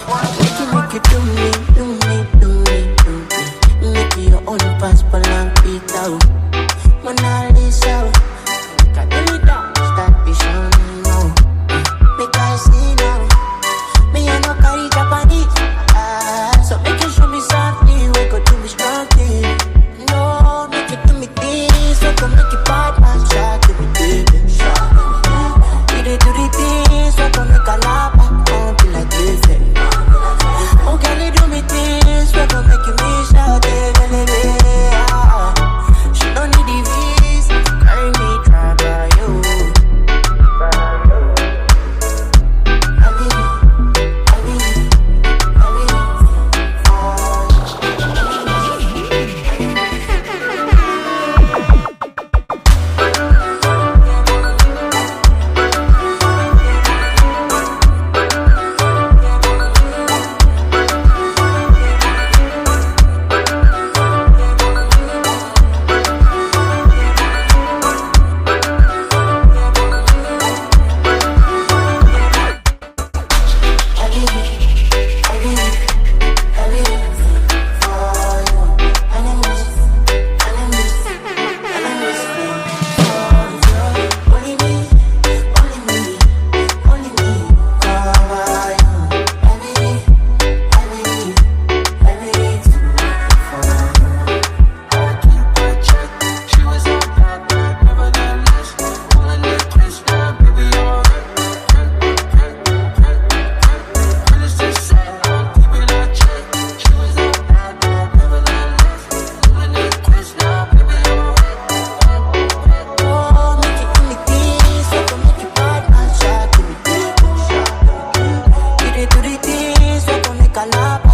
Make you do me, do me, do me, do me. Make you your own passport and beat out. Mona Lisa, can you down? Start the show now. Make I see now. Me I no carry Japanese, so make you show me something. We go do me strongly. No, make you do me things. We go make you bad man shot to be baby. We dey do the things. We go make a laugh. Don't be like this. Oh, can you do me things? We gon' make you miss out, baby. She don't need the visa, carry me, try by you. I need it, I need it, I need it. Calaba.